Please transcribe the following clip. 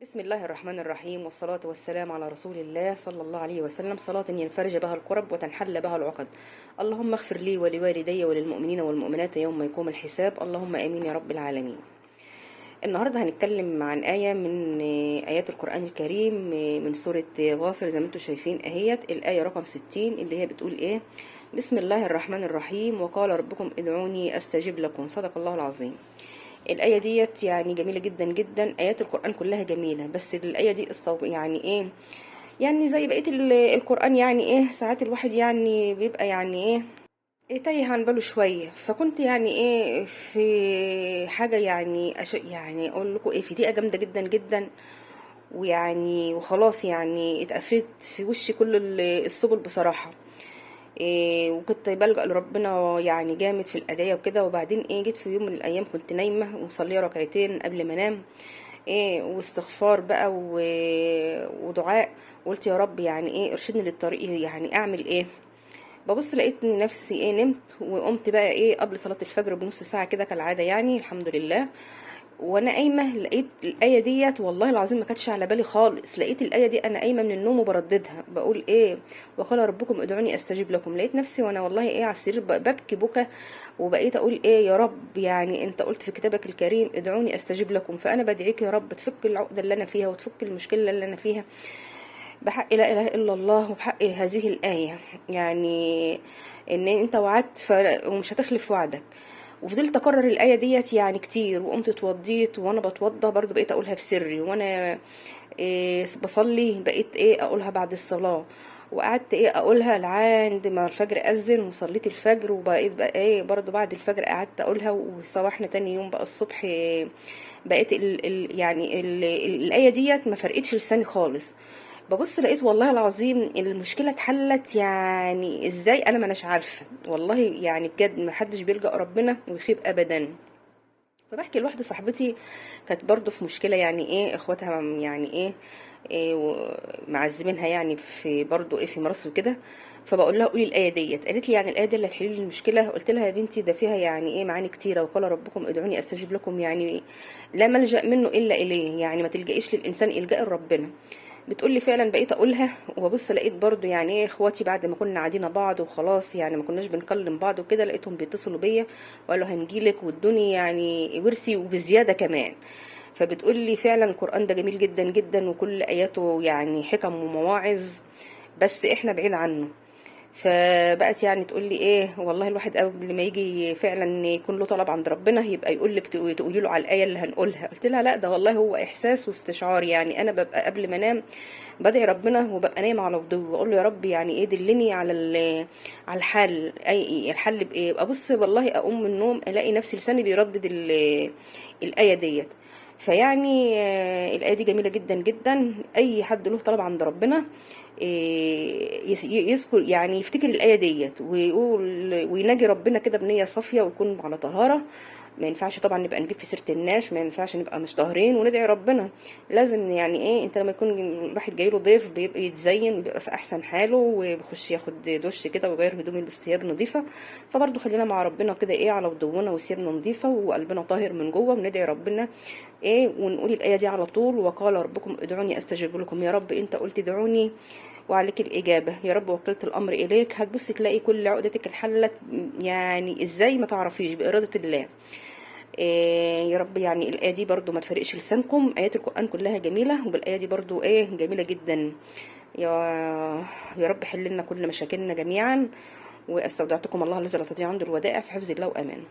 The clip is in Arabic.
بسم الله الرحمن الرحيم، والصلاة والسلام على رسول الله صلى الله عليه وسلم، صلاة ينفرج بها الكرب وتنحل بها العقد. اللهم اغفر لي ولوالدي وللمؤمنين والمؤمنات يوم يقوم الحساب، اللهم آمين يا رب العالمين. النهاردة هنتكلم عن آية من آيات القرآن الكريم من سورة غافر. زي ما انتم شايفين اهيت الآية رقم 60 اللي هي بتقول ايه: بسم الله الرحمن الرحيم، وقال ربكم ادعوني استجب لكم. صدق الله العظيم. الآية ديت يعني جميلة جدا جدا. آيات القرآن كلها جميلة، بس الآية دي يعني ايه، يعني زي بقية القرآن، يعني ايه، ساعات الواحد يعني بيبقى يعني ايه تايه عن باله شوية. فكنت يعني ايه في حاجة يعني يعني اقول لكم ايه، في دقيقة جامدة جدا جدا، ويعني وخلاص يعني اتقفلت في وشي كل السبل بصراحة. إيه، وكنت بلجأ لربنا يعني جامد في الأدعية وكده. وبعدين ايه، جيت في يوم من الأيام كنت نايمة ومصلية ركعتين قبل ما انام، ايه، واستغفار بقى ودعاء. قلت يا رب يعني ايه ارشدني للطريق، يعني اعمل ايه. ببص لقيت نفسي ايه نمت، وقمت بقى ايه قبل صلاة الفجر بنص ساعة كده كالعادة، يعني الحمد لله. وانا قايمه لقيت الايه ديت، والله العظيم ما كانتش على بالي خالص. لقيت الايه دي انا قايمه من النوم وبرددها، بقول ايه: وقال ربكم ادعوني استجب لكم. لقيت نفسي وانا والله ايه على السرير ببكي بكى، وبقيت اقول ايه: يا رب يعني انت قلت في كتابك الكريم ادعوني استجب لكم، فانا بدعيك يا رب تفك العقده اللي انا فيها وتفك المشكله اللي انا فيها، بحق لا اله الا الله وبحق هذه الايه. يعني ان انت وعدت ومش هتخلف وعدك. وفضلت اكرر الايه ديت يعني كتير. وقمت اتوضيت، وانا بتوضى برضو بقيت اقولها في سري، وانا إيه بصلي بقيت ايه اقولها بعد الصلاه. وقعدت ايه اقولها لعند ما الفجر اذن وصليت الفجر. وبقيت بقى ايه برضو بعد الفجر قعدت اقولها. وصباحنا تاني يوم بقى الصبح إيه، بقيت الايه ديت ما فرقتش لساني خالص. ببص لقيت والله العظيم المشكله اتحلت. يعني ازاي انا ما اناش عارفه والله، يعني بجد ما حدش بيلجأ ربنا ويخيب ابدا. فبحكي لواحده صاحبتي كانت برضو في مشكله، يعني ايه اخواتها يعني ايه, معذبينها يعني في برضو ايه في مرض وكده. فبقول لها قولي الايه ديت. قالت لي يعني الايه دي اللي هتحل لي المشكله؟ قلت لها يا بنتي ده فيها يعني ايه معاني كتيره. وقال ربكم ادعوني استجب لكم، يعني لا ملجأ منه الا اليه، يعني ما تلجئيش للانسان، الجأ لربنا. بتقول لي فعلا بقيت اقولها. وبص لقيت برضو يعني ايه اخواتي بعد ما كنا قاعدين بعض وخلاص، يعني ما كناش بنكلم بعض وكده، لقيتهم بيتصلوا بيا وقالوا هنجيلك، وادوني يعني ورثي وبزياده كمان. فبتقول لي فعلا القرآن ده جميل جدا جدا، وكل اياته يعني حكم ومواعظ، بس احنا بعيد عنه. فبقت يعني تقول لي ايه: والله الواحد قبل ما يجي فعلا يكون له طلب عند ربنا يبقى يقول لك تقولي له على الايه اللي هنقولها. قلت لها لا، ده والله هو احساس واستشعار. يعني انا ببقى قبل ما انام بدعي ربنا، وببقى نايمه على وضوء، واقول له يا رب يعني ايه دلني على على الحل. اي الحل بايه؟ ابص والله اقوم من النوم الاقي نفسي لساني بيردد الايه ديت. فيعني الآية دي جميلة جدا جدا. أي حد له طلب عند ربنا يذكر، يعني يفتكر الآية ديت ويقول ويناجي ربنا كده بنية صافية ويكون على طهارة. ما ينفعش طبعا نبقى نجيب في سيرة الناس، ما ينفعش نبقى مش طاهرين وندعي ربنا. لازم يعني ايه، انت لما يكون الواحد جاي له ضيف بيبقى يتزين ويبقى في احسن حاله وبيخش ياخد دش كده ويغير هدومه يلبس ثياب نظيفة. فبرضه خلينا مع ربنا كده ايه على وضونا وثيابنا نظيفة وقلبنا طاهر من جوه، وندعي ربنا ايه ونقول الآية دي على طول: وقال ربكم ادعوني استجب لكم. يا رب انت قلت ادعوني وعليك الإجابة، يا رب وكلت الأمر إليك. هتبص تلاقي كل عقدتك انحلت، يعني ازاي ما تعرفيش بإرادة الله. إيه يا رب، يعني الآية دي برضو ما تفرقش لسانكم. آيات القرآن كلها جميلة، وبالآية دي برضو ايه جميلة جدا. يا يا رب حل لنا كل مشاكلنا جميعا. واستودعتكم الله الذي لا تضيع عنده الودائع، في حفظ الله وأمان.